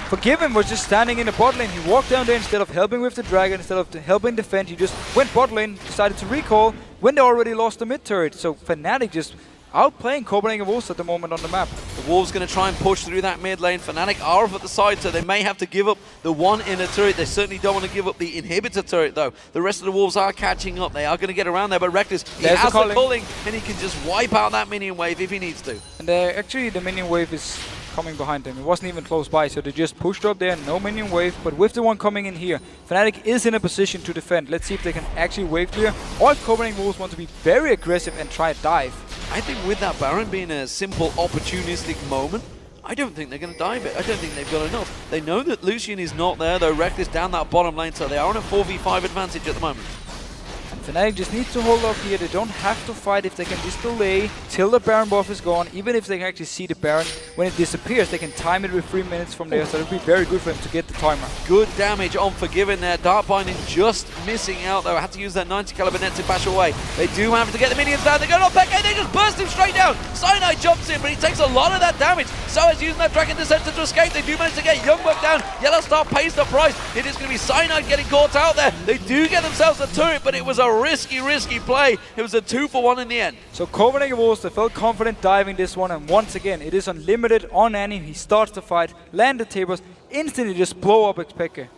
Forgiven was just standing in the bot lane. He walked down there instead of helping with the Dragon, instead of helping defend. He just went bot lane, decided to recall when they already lost the mid turret. So Fnatic just outplaying Copenhagen Wolves at the moment on the map. The Wolves going to try and push through that mid lane. Fnatic are off at the side, so they may have to give up the 1 inner turret. They certainly don't want to give up the inhibitor turret, though. The rest of the Wolves are catching up. They are going to get around there, but Rekkles, he has the culling, and he can just wipe out that minion wave if he needs to. And actually, the minion wave is coming behind them. It wasn't even close by, so they just pushed up there, no minion wave. But with the one coming in here, Fnatic is in a position to defend. Let's see if they can actually wave clear, or if Copenhagen Wolves want to be very aggressive and try to dive. I think with that Baron being a simple opportunistic moment, I don't think they're going to dive it. I don't think they've got enough. They know that Lucian is not there, though. Rekkles down that bottom lane, so they are on a 4v5 advantage at the moment. Fnatic just needs to hold up here. They don't have to fight if they can just delay till the Baron buff is gone. Even if they can actually see the Baron when it disappears, they can time it with 3 minutes from there. So it'll be very good for him to get the timer. Good damage on Forgiven there. Dark Binding just missing out though. Had to use that 90 caliber net to bash away. They do have to get the minions down. They go on xPeke. They just burst him straight down. Cyanide jumps in, but he takes a lot of that damage. sOAZ using that Dragon Descent to escape. They do manage to get YoungBuck down. YellOwStaR pays the price. It is going to be Cyanide getting caught out there. They do get themselves a turret, but it was a risky play. It was a 2-for-1 in the end. So Copenhagen Wolves, they felt confident diving this one, and once again, it is unlimited on Annie. He starts the fight, land the tables, instantly just blow up xPeke.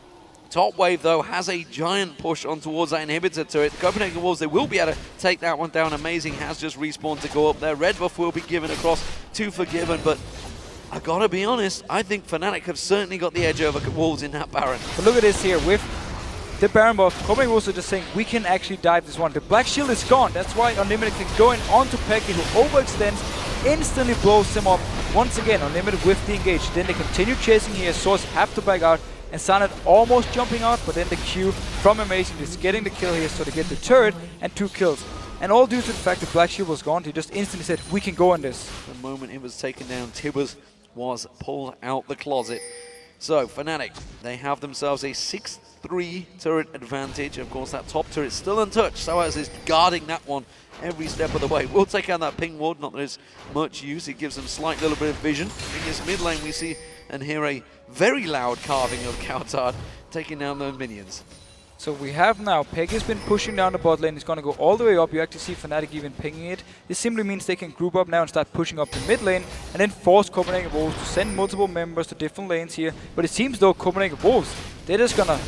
Top wave though has a giant push on towards that inhibitor turret. The Copenhagen Wolves, they will be able to take that one down. Amazing has just respawned to go up there. Red buff will be given across to Forgiven, but I gotta be honest, I think Fnatic have certainly got the edge over Wolves in that Baron. But look at this here, with the Baron buff. Copenhagen Wolves are just saying, we can actually dive this one. The Black Shield is gone. That's why Unlimited can go in onto xPeke, who overextends, instantly blows him up. Once again, Unlimited with the engage. Then they continue chasing here. sOAZ have to back out. And Cyanide almost jumping out, but then the Q from Amazing is getting the kill here, so they get the turret and 2 kills. And all due to the fact the Black Shield was gone, he just instantly said, we can go on this. The moment it was taken down, Tibbers was pulled out the closet. So, Fnatic, they have themselves a 6-3 turret advantage. Of course, that top turret is still untouched. sOAZ is guarding that one every step of the way. We'll take out that ping ward, not that there's much use. It gives them slight little bit of vision. In this mid lane, we see and hear a very loud carving of cowTard taking down those minions. So we have now, xPeke has been pushing down the bot lane. He's going to go all the way up. You actually see Fnatic even pinging it. This simply means they can group up now and start pushing up the mid lane and then force Copenhagen Wolves to send multiple members to different lanes here. But it seems though Copenhagen Wolves, they're just going to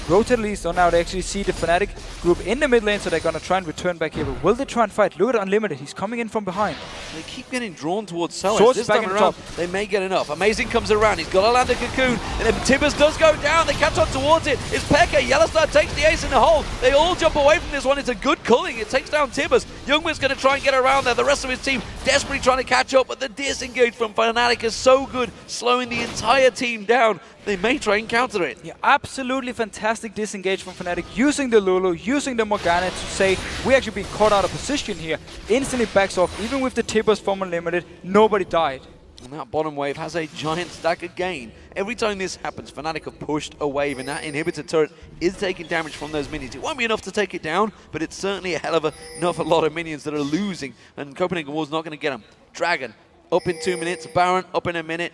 rotate at least. So now they actually see the Fnatic group in the mid lane, so they're going to try and return back here. But will they try and fight? Look at Unlimited. He's coming in from behind. They keep getting drawn towards sOAZ. This time around, they may get enough. Amazing comes around. He's got to land a cocoon. And then Tibbers does go down. They catch on towards it. It's xPeke. YellOwStaR takes the ace in the hole. They all jump away from this one. It's a good culling. It takes down Tibbers. YoungBuck's going to try and get around there. The rest of his team desperately trying to catch up. But the disengage from Fnatic is so good, slowing the entire team down. They may try and counter it. Yeah, absolutely fantastic disengage from Fnatic, using the Lulu, using the Morgana to say, we're actually being caught out of position here. Instantly backs off, even with the Tibbers from Unlimited, nobody died. And that bottom wave has a giant stack again. Every time this happens, Fnatic have pushed a wave, and that inhibitor turret is taking damage from those minions. It won't be enough to take it down, but it's certainly a hell of a lot of minions that are losing, and Copenhagen Wolves not going to get them. Dragon, up in 2 minutes. Baron, up in a minute.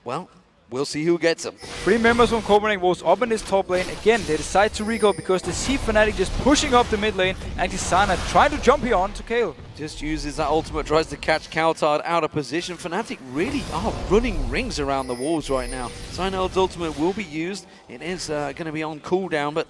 Well, we'll see who gets them. 3 members from Copenhagen Wolves up in this top lane. Again, they decide to recall because they see Fnatic just pushing up the mid lane. And Cyanide trying to jump here on to Kayle. Just uses that ultimate, tries to catch cowTard out of position. Fnatic really are running rings around the Wolves right now. Cyanide's ultimate will be used. It is going to be on cooldown, but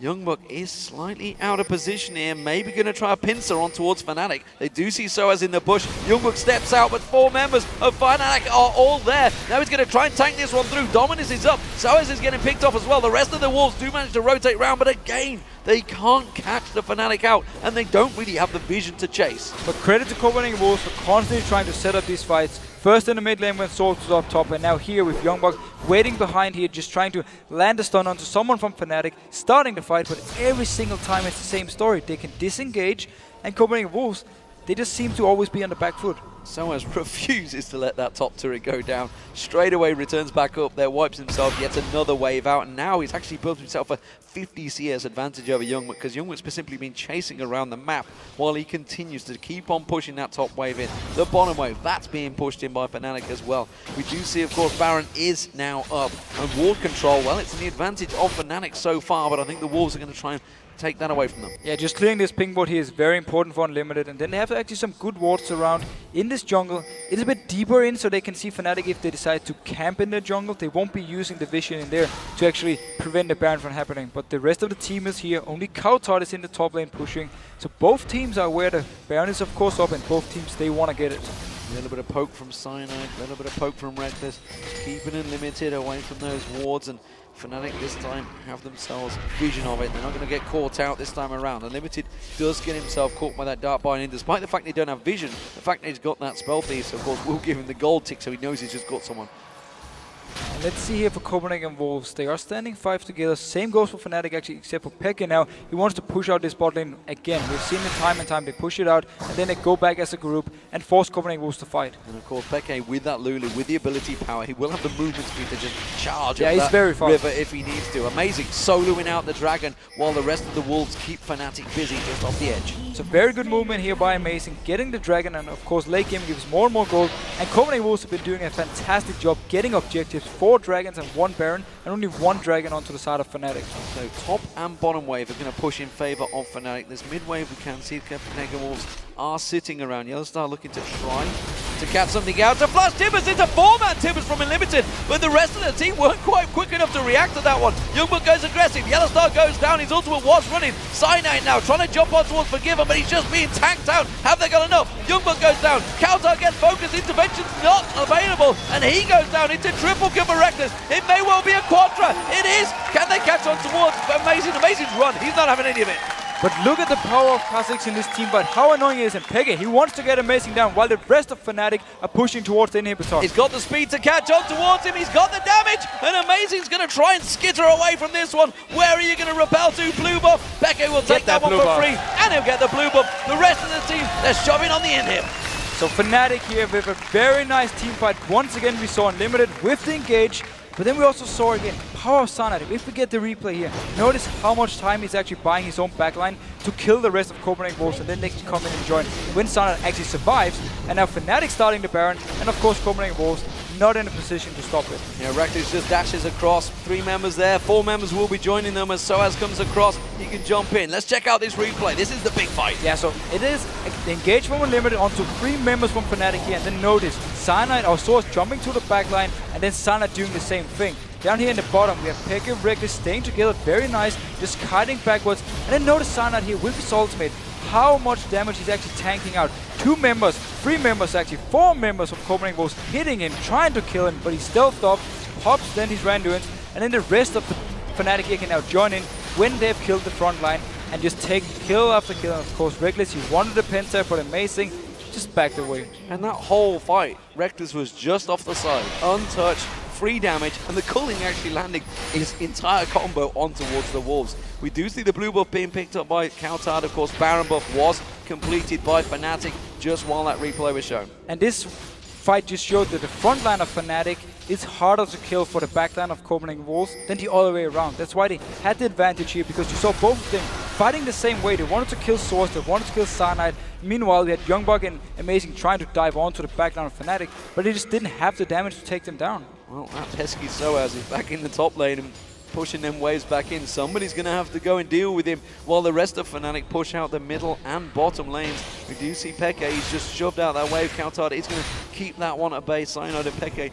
YoungBuck is slightly out of position here. Maybe going to try a pincer on towards Fnatic. They do see sOAZ in the bush. YoungBuck steps out, but 4 members of Fnatic are all there. Now he's going to try and tank this one through. Dominus is up. sOAZ is getting picked off as well. The rest of the Wolves do manage to rotate round, but again, they can't catch the Fnatic out, and they don't really have the vision to chase. But credit to Copenhagen Wolves for constantly trying to set up these fights. First in the mid lane when sOAZ was up top, and now here with YoungBuck waiting behind here, just trying to land a stun onto someone from Fnatic, starting the fight, but every single time it's the same story. They can disengage, and Copenhagen Wolves, they just seem to always be on the back foot. sOAZ refuses to let that top turret go down. Straight away returns back up there, wipes himself, yet another wave out, and now he's actually built himself a 50 CS advantage over YoungBuck, because YoungBuck's simply been chasing around the map while he continues to keep on pushing that top wave in. The bottom wave, that's being pushed in by Fnatic as well. We do see, of course, Baron is now up, and ward control, well, it's in the advantage of Fnatic so far, but I think the Wolves are going to try and take that away from them. Yeah, just clearing this ping board here is very important for Unlimited, and then they have actually some good wards around in this jungle. It's a bit deeper in, so they can see Fnatic if they decide to camp in the jungle. They won't be using the vision in there to actually prevent the Baron from happening. But the rest of the team is here. Only cowTard is in the top lane pushing. So both teams are aware the Baron is of course up, and both teams, they want to get it. A little bit of poke from Cyanide, a little bit of poke from Rekkles, keeping Unlimited away from those wards, and Fnatic this time have themselves vision of it. They're not going to get caught out this time around. Unlimited does get himself caught by that Dark Bind, and despite the fact they don't have vision, the fact that he's got that spell piece, of course, will give him the gold tick, so he knows he's just got someone. And let's see here for Copenhagen Wolves. They are standing 5 together. Same goes for Fnatic actually, except for xPeke now. He wants to push out this bot lane again. We've seen it time and time. They push it out, and then they go back as a group and force Copenhagen Wolves to fight. And of course, xPeke with that Lulu, with the ability power, he will have the movement speed to just charge up he's that very fast. river if he needs to. Amazing, soloing out the Dragon while the rest of the Wolves keep Fnatic busy just off the edge. So very good movement here by Amazing, getting the Dragon, and of course late game gives more and more gold. And Copenhagen Wolves have been doing a fantastic job getting objectives, 4 Dragons and 1 Baron, and only 1 Dragon onto the side of Fnatic. So top and bottom wave are going to push in favor of Fnatic. This mid wave we can see Copenhagen Wolves are sitting around. YellOwStaR looking to try to catch something out, to flash Tibbers into 4-man Tibbers from Unlimited, but the rest of the team weren't quite quick enough to react to that one. YoungBuck goes aggressive, YellOwStaR goes down, his ultimate was running. Cyanide now trying to jump on towards Forgiven, but he's just being tanked out. Have they got enough? YoungBuck goes down, cowTard gets focused, intervention's not available, and he goes down into triple kill for Rekkles. It may well be a quadra. It is. Can they catch on towards Amazing's run? He's not having any of it. But look at the power of Kha'Zix in this team, but how annoying is xPeke? He wants to get Amazing down while the rest of Fnatic are pushing towards the inhibitor. He's got the speed to catch on towards him, he's got the damage, and Amazing's going to try and skitter away from this one. Where are you going to repel to? Blue buff. Peke will take that one for free, and he'll get the blue buff. The rest of the team, they're shoving on the inhib. So Fnatic here with a very nice team fight. Once again, we saw Unlimited with the engage. But then we also saw again power of Cyanide. If we get the replay here, notice how much time he's actually buying his own backline to kill the rest of Copenhagen Wolves, and then they can come in and join when Cyanide actually survives. And now Fnatic starting the Baron, and of course Copenhagen Wolves not in a position to stop it. Yeah, Rekkles just dashes across. 3 members there, 4 members will be joining them as sOAZ comes across. He can jump in. Let's check out this replay. This is the big fight. Yeah, so it is engaged from Unlimited onto 3 members from Fnatic here, and then notice Cyanide or sOAZ jumping to the backline, and then Cyanide doing the same thing. Down here in the bottom, we have Peke and Rekkles staying together, very nice, just kiting backwards, and then notice Cyanide here with his ultimate. How much damage he's actually tanking out. 2 members, 3 members actually, 4 members of Copenhagen Wolves hitting him, trying to kill him, but he's stealthed off, pops then his Randuins, and then the rest of the Fnatic here can now join in when they've killed the front line and just take kill after kill. And of course, Rekkles, he wanted the penta, but Amazing just backed away. And that whole fight, Rekkles was just off the side, untouched, free damage, and the culling actually landing his entire combo on towards the Wolves. We do see the blue buff being picked up by cowTard. Of course, Baron buff was completed by Fnatic just while that replay was shown. And this fight just showed that the front line of Fnatic is harder to kill for the backline of Copenhagen Wolves than the other way around. That's why they had the advantage here, because you saw both of them fighting the same way. They wanted to kill sOAZ, they wanted to kill Cyanide. Meanwhile, we had YoungBuck and Amazing trying to dive onto the backline of Fnatic, but they just didn't have the damage to take them down. Well, that pesky sOAZ is back in the top lane and pushing them waves back in. Somebody's going to have to go and deal with him while the rest of Fnatic push out the middle and bottom lanes. We do see Peke, he's just shoved out that wave. cowTard is going to keep that one at bay. Cyanide and Peke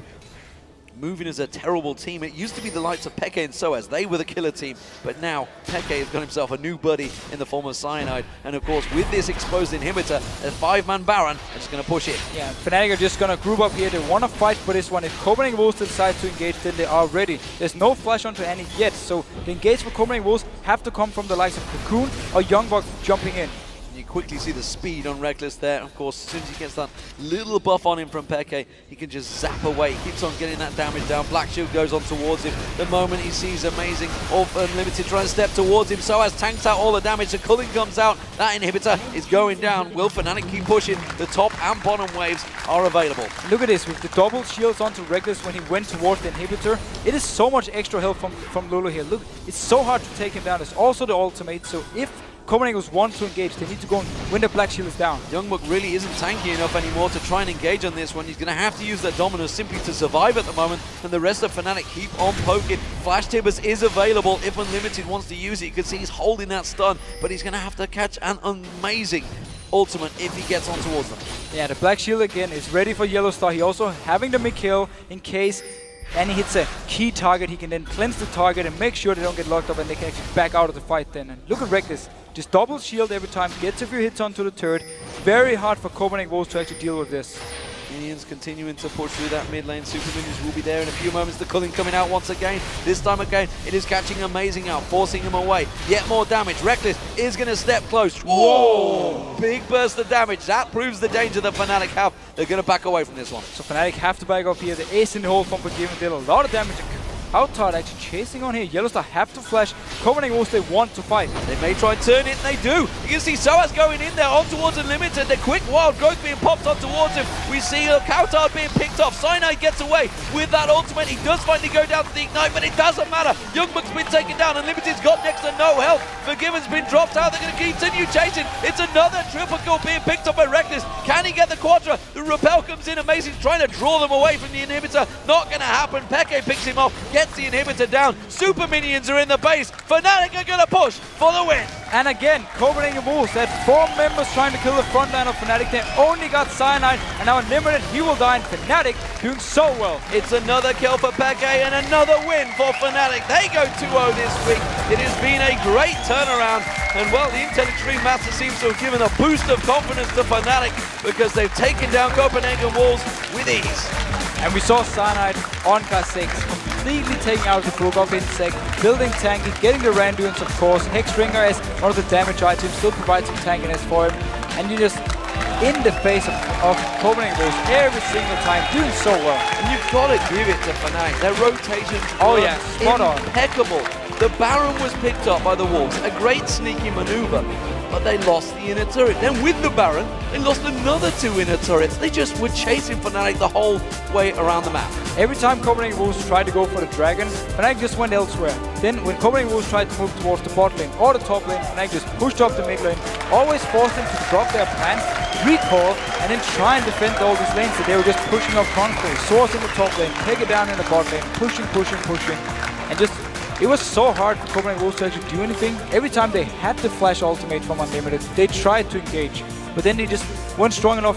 moving as a terrible team. It used to be the likes of Peke and sOAZ. They were the killer team, but now Peke has got himself a new buddy in the form of Cyanide. And of course, with this exposed inhibitor, a 5-man Baron is just going to push it. Yeah, Fnatic are just going to group up here. They want to fight for this one. If Copenhagen Wolves decide to engage, then they are ready. There's no flash onto any yet, so the engage for Copenhagen Wolves have to come from the likes of Cocoon or YoungBuck jumping in. You quickly see the speed on Rekkles there. Of course, as soon as he gets that little buff on him from Peke, he can just zap away. He keeps on getting that damage down. Black Shield goes on towards him. The moment he sees Amazing or Unlimited trying to step towards him, sOAZ tanks out all the damage. The culling comes out. That inhibitor is going down. Will Fnatic keep pushing? The top and bottom waves are available. Look at this, with the double shields onto Rekkles when he went towards the inhibitor. It is so much extra health from Lulu here. Look, it's so hard to take him down. There's also the ultimate, so if Copenhagen Wolves want to engage, they need to go when the Black Shield is down. YoungBuck really isn't tanky enough anymore to try and engage on this one. He's going to have to use that Dominus simply to survive at the moment, and the rest of Fnatic keep on poking. Flash Tibbers is available if Unlimited wants to use it. You can see he's holding that stun, but he's going to have to catch an Amazing ultimate if he gets on towards them. Yeah, the Black Shield again is ready for YellOwStaR. He also having the mid-kill in case and he hits a key target. He can then cleanse the target and make sure they don't get locked up and they can actually back out of the fight then. And look at Rekkles. Just double shield every time, gets a few hits onto the turret. Very hard for Copenhagen Wolves to actually deal with this. Minions continuing to push through that mid lane. Super Minions will be there in a few moments. The culling coming out once again. This time again, it is catching Amazing out, forcing him away. Yet more damage. Rekkles is going to step close. Whoa! Big burst of damage. That proves the danger that Fnatic have. They're going to back away from this one. So Fnatic have to back off here. The ace in the hole from Forgiven did a lot of damage. cowTard actually chasing on here. YellOwStaR have to flash. Copenhagen Wolves, they want to fight. They may try and turn it, and they do. You can see sOAZ going in there on towards Unlimited. The quick wild growth being popped on towards him. We see cowTard being picked off. Cyanide gets away with that ultimate. He does finally go down to the ignite, but it doesn't matter. YoungBuck's been taken down. Unlimited's got next to no health. Forgiven's been dropped out. They're going to continue chasing. It's another triple kill being picked up by Rekkles. Can he get the quadra? The repel comes in. Amazing trying to draw them away from the inhibitor. Not going to happen. Peke picks him off. gets the inhibitor down. Super minions are in the base. Fnatic are gonna push for the win. And again, Copenhagen Wolves had 4 members trying to kill the front line of Fnatic. They only got Cyanide, and now Unlimited, he will die, and Fnatic doing so well. It's another kill for Peke and another win for Fnatic. They go 2-0 this week. It has been a great turnaround. And well, the Intel Extreme Master seems to have given a boost of confidence to Fnatic because they've taken down Copenhagen Wolves with ease. And we saw Cyanide on car 6, completely taking out the book of Insect, building tanky, getting the Randuins of course. Hexbringer as one of the damage items, still provides some tankiness for him. And you just, in the face of Copenhagen Wolves every single time, doing so well. And you've got to give it to Fnatic. Their rotations spot on. Impeccable. The Baron was picked up by the Wolves, a great sneaky maneuver, but they lost the inner turret. Then with the Baron, they lost another 2 inner turrets. They just were chasing Fnatic the whole way around the map. Every time Copenhagen Wolves tried to go for the Dragon, Fnatic just went elsewhere. Then when Copenhagen Wolves tried to move towards the bot lane or the top lane, Fnatic just pushed up the mid lane, always forced them to drop their plans, recall, and then try and defend all these lanes that they were just pushing up constantly. Source in the top lane, take it down in the bot lane, pushing, and just it was so hard for Copenhagen Wolves to actually do anything. Every time they had the flash ultimate from Unlimited, they tried to engage, but then they just weren't strong enough